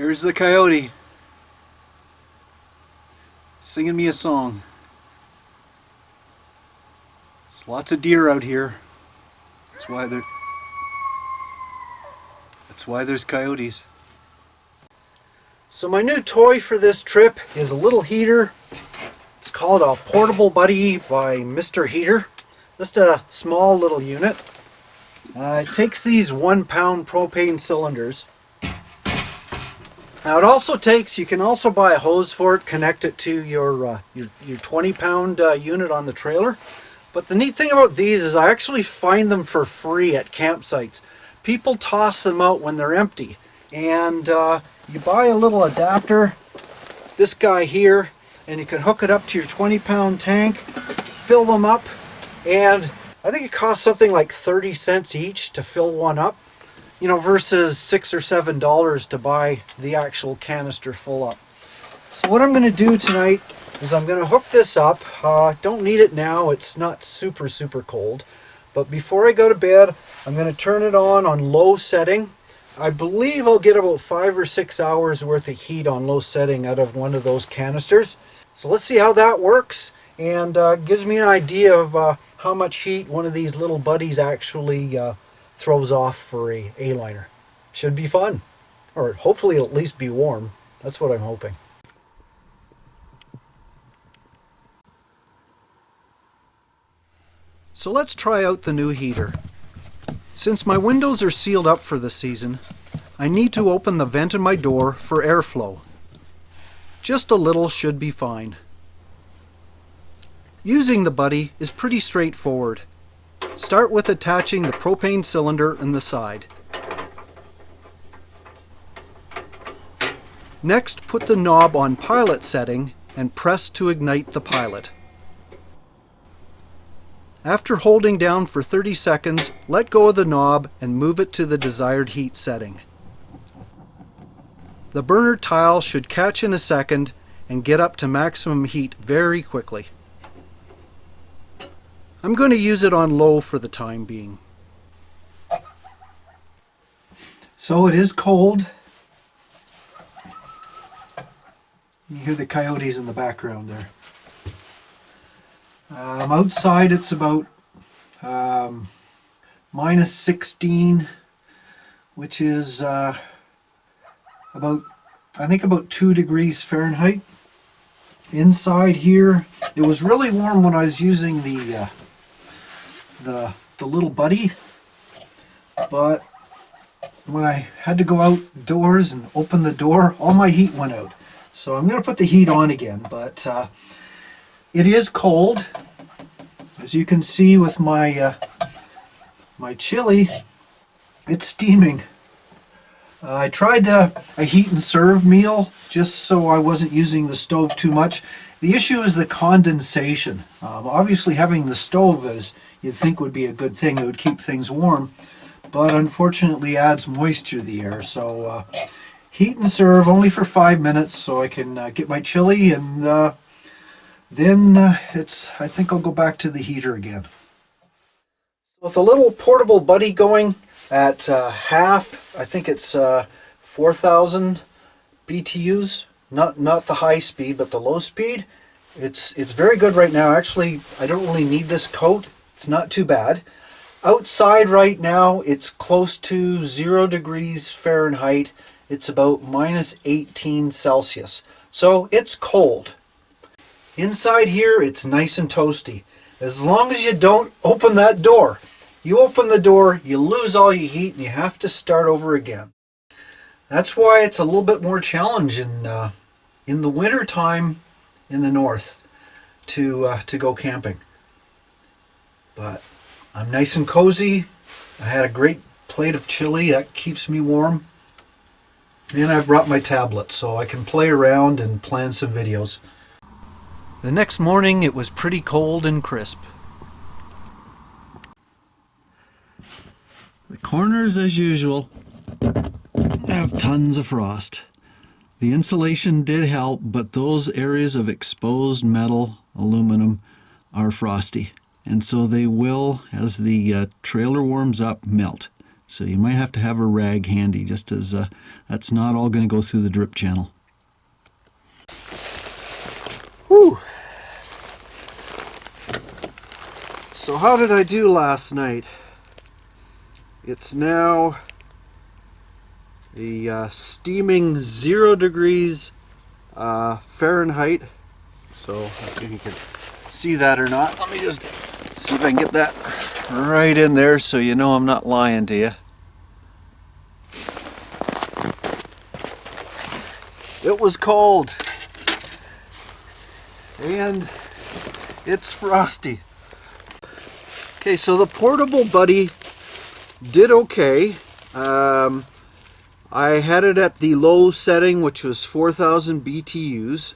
There's the coyote singing me a song. There's lots of deer out here. That's why there's coyotes. So my new toy for this trip is a little heater. It's called a Portable Buddy by Mr. Heater. Just a small little unit. It takes these 1 pound propane cylinders. Now it also takes, you can also buy a hose for it, connect it to your 20 pound unit on the trailer. But the neat thing about these is I actually find them for free at campsites. People toss them out when they're empty. And you buy a little adapter, this guy here, and you can hook it up to your 20 pound tank, fill them up, and I think it costs something like 30 cents each to fill one up, you know, versus $6 or $7 to buy the actual canister full up. So what I'm going to do tonight is I'm going to hook this up. Don't need it now, it's not super cold, but before I go to bed I'm going to turn it on low setting. I believe I'll get about 5 or 6 hours worth of heat on low setting out of one of those canisters. So let's see how that works, and gives me an idea of how much heat one of these little buddies actually throws off for a A-liner. Should be fun, or hopefully it'll at least be warm. That's what I'm hoping. So let's try out the new heater. Since my windows are sealed up for the season, I need to open the vent in my door for airflow. Just a little should be fine. Using the buddy is pretty straightforward. Start with attaching the propane cylinder in the side. Next, put the knob on pilot setting and press to ignite the pilot. After holding down for 30 seconds, let go of the knob and move it to the desired heat setting. The burner tile should catch in a second and get up to maximum heat very quickly. I'm going to use it on low for the time being. So it is cold. You hear the coyotes in the background there. Outside it's about minus 16, which is about 2 degrees Fahrenheit. Inside here, it was really warm when I was using the little buddy, but when I had to go outdoors and open the door, all my heat went out. So I'm going to put the heat on again, but it is cold. As you can see with my my chili, it's steaming. I tried a heat and serve meal just so I wasn't using the stove too much. The issue is the condensation. Obviously having the stove, as you'd think, would be a good thing. It would keep things warm, but unfortunately adds moisture to the air. So heat and serve only for 5 minutes so I can get my chili, and then I think I'll go back to the heater again. With a little portable buddy going at half, I think it's 4,000 BTUs, not the high speed, but the low speed. It's very good right now. Actually, I don't really need this coat. It's not too bad. Outside right now, it's close to 0 degrees Fahrenheit. It's about minus 18 Celsius. So it's cold. Inside here, it's nice and toasty. As long as you don't open that door. You open the door, you lose all your heat, and you have to start over again. That's why it's a little bit more challenging in the winter time in the north to go camping. But I'm nice and cozy. I had a great plate of chili that keeps me warm. And I've brought my tablet so I can play around and plan some videos. The next morning it was pretty cold and crisp. The corners, as usual, have tons of frost. The insulation did help, but those areas of exposed metal, aluminum, are frosty. And so they will, as the trailer warms up, melt. So you might have to have a rag handy, just as that's not all going to go through the drip channel. Whew. So how did I do last night? It's now a steaming 0 degrees Fahrenheit. So I think you can see that or not. Let me just see if I can get that right in there so you know I'm not lying to you. It was cold. And it's frosty. Okay, so the portable buddy did okay. I had it at the low setting, which was 4,000 BTUs.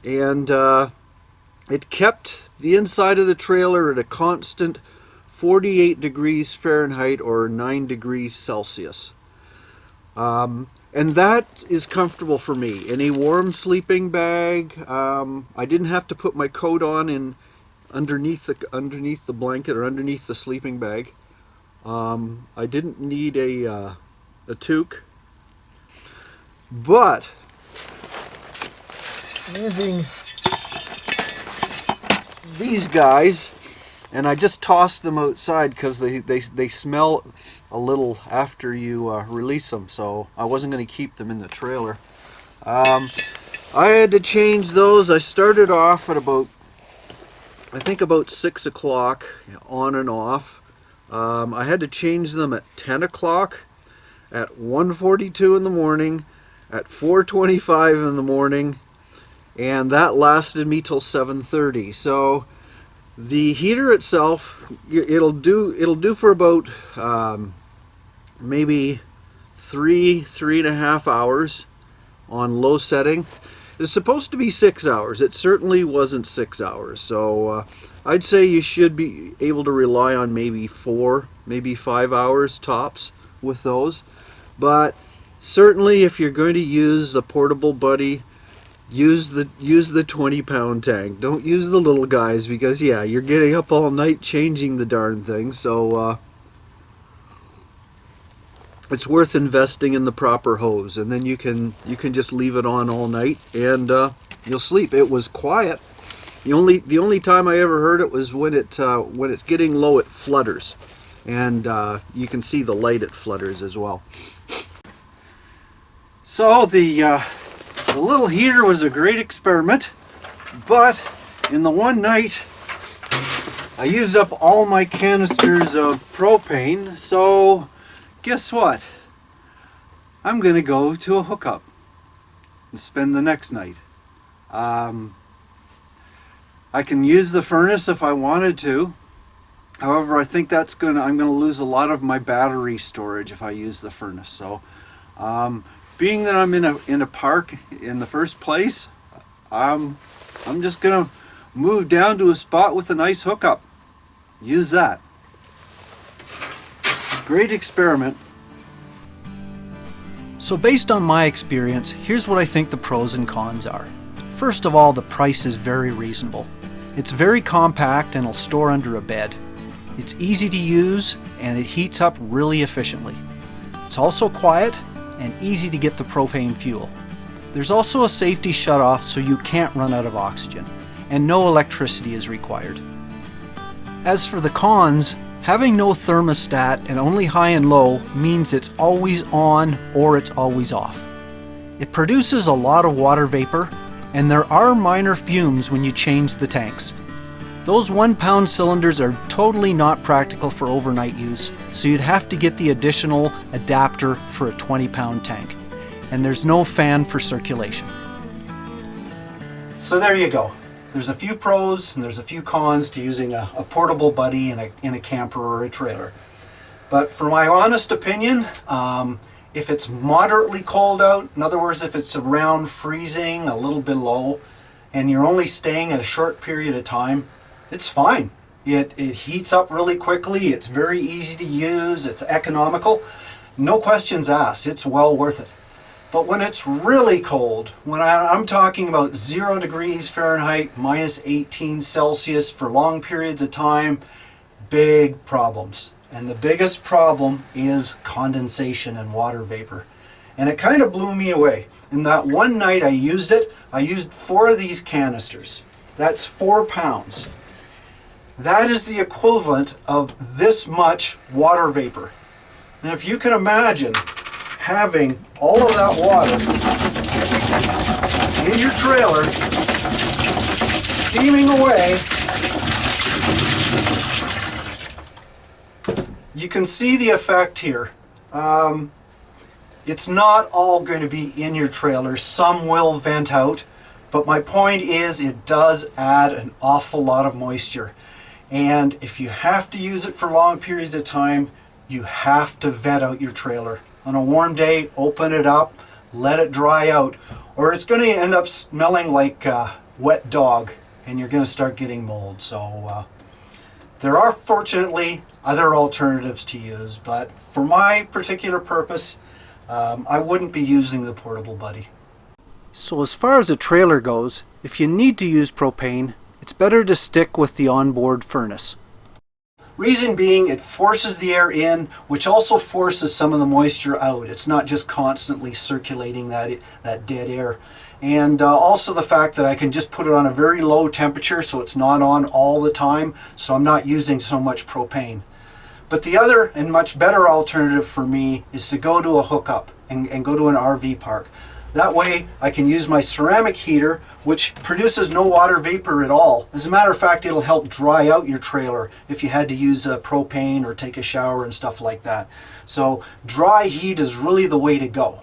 And it kept the inside of the trailer at a constant 48 degrees Fahrenheit or 9 degrees Celsius. And that is comfortable for me. In a warm sleeping bag, I didn't have to put my coat on underneath the blanket or underneath the sleeping bag. I didn't need a toque. But using these guys, and I just tossed them outside because they smell a little after you release them, so I wasn't going to keep them in the trailer. I had to change those. I started off at about 6 o'clock on and off. I had to change them at 10 o'clock, at 1:42 in the morning, at 4:25 in the morning, and that lasted me till 7:30. So the heater itself, it'll do for about maybe 3.5 hours on low setting. It's supposed to be 6 hours. It certainly wasn't 6 hours. So I'd say you should be able to rely on maybe 4, maybe 5 hours tops with those. But certainly if you're going to use a portable buddy, use the 20-pound tank. Don't use the little guys, because yeah, you're getting up all night changing the darn thing. So it's worth investing in the proper hose, and then you can just leave it on all night and you'll sleep. It was quiet. The only time I ever heard it was when it's getting low, it flutters, and you can see the light, it flutters as well. So the little heater was a great experiment, but in the one night I used up all my canisters of propane. So guess what? I'm gonna go to a hookup and spend the next night. I can use the furnace if I wanted to. However, I think I'm gonna lose a lot of my battery storage if I use the furnace. So being that I'm in a park in the first place, I'm just gonna move down to a spot with a nice hookup. Use that. Great experiment. So based on my experience, here's what I think the pros and cons are. First of all, the price is very reasonable. It's very compact and will store under a bed. It's easy to use and it heats up really efficiently. It's also quiet and easy to get the propane fuel. There's also a safety shutoff so you can't run out of oxygen, and no electricity is required. As for the cons, having no thermostat and only high and low means it's always on or it's always off. It produces a lot of water vapor, and there are minor fumes when you change the tanks. Those 1-pound cylinders are totally not practical for overnight use, so you'd have to get the additional adapter for a 20-pound tank. And there's no fan for circulation. So there you go. There's a few pros and there's a few cons to using a portable buddy in a camper or a trailer. But for my honest opinion, if it's moderately cold out, in other words, if it's around freezing, a little below, and you're only staying at a short period of time, it's fine. It heats up really quickly, it's very easy to use, it's economical, no questions asked, it's well worth it. But when it's really cold, when I'm talking about 0 degrees Fahrenheit, minus 18 Celsius for long periods of time, big problems. and the biggest problem is condensation and water vapor. And it kind of blew me away. In that one night I used it, I used 4 of these canisters. That's 4 pounds. That is the equivalent of this much water vapor. Now if you can imagine having all of that water in your trailer, steaming away, you can see the effect here. It's not all going to be in your trailer. Some will vent out, but my point is it does add an awful lot of moisture. And if you have to use it for long periods of time, you have to vent out your trailer. On a warm day, open it up, let it dry out, or it's going to end up smelling like wet dog, and you're going to start getting mold. So there are fortunately other alternatives to use, but for my particular purpose, I wouldn't be using the Portable Buddy. So as far as a trailer goes, if you need to use propane, it's better to stick with the onboard furnace. Reason being, it forces the air in, which also forces some of the moisture out. It's not just constantly circulating that dead air. And also the fact that I can just put it on a very low temperature so it's not on all the time, so I'm not using so much propane. But the other and much better alternative for me is to go to a hookup and go to an RV park. That way I can use my ceramic heater, which produces no water vapor at all. As a matter of fact, it'll help dry out your trailer if you had to use propane or take a shower and stuff like that. So dry heat is really the way to go.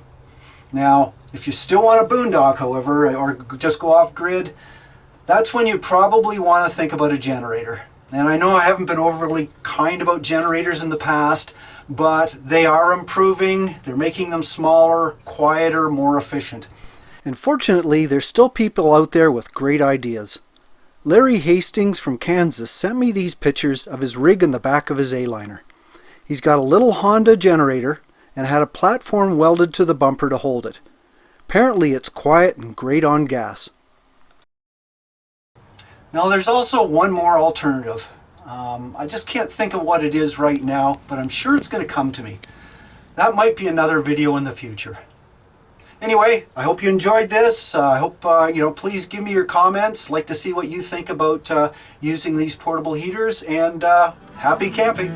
Now, if you still want a boondock, however, or just go off grid, that's when you probably want to think about a generator. And I know I haven't been overly kind about generators in the past, but they are improving. They're making them smaller, quieter, more efficient. And fortunately, there's still people out there with great ideas. Larry Hastings from Kansas sent me these pictures of his rig in the back of his A-liner. He's got a little Honda generator and had a platform welded to the bumper to hold it. Apparently it's quiet and great on gas. Now there's also one more alternative. I just can't think of what it is right now, but I'm sure it's going to come to me. That might be another video in the future. Anyway, I hope you enjoyed this. I hope, please give me your comments. Like to see what you think about using these portable heaters, and happy camping.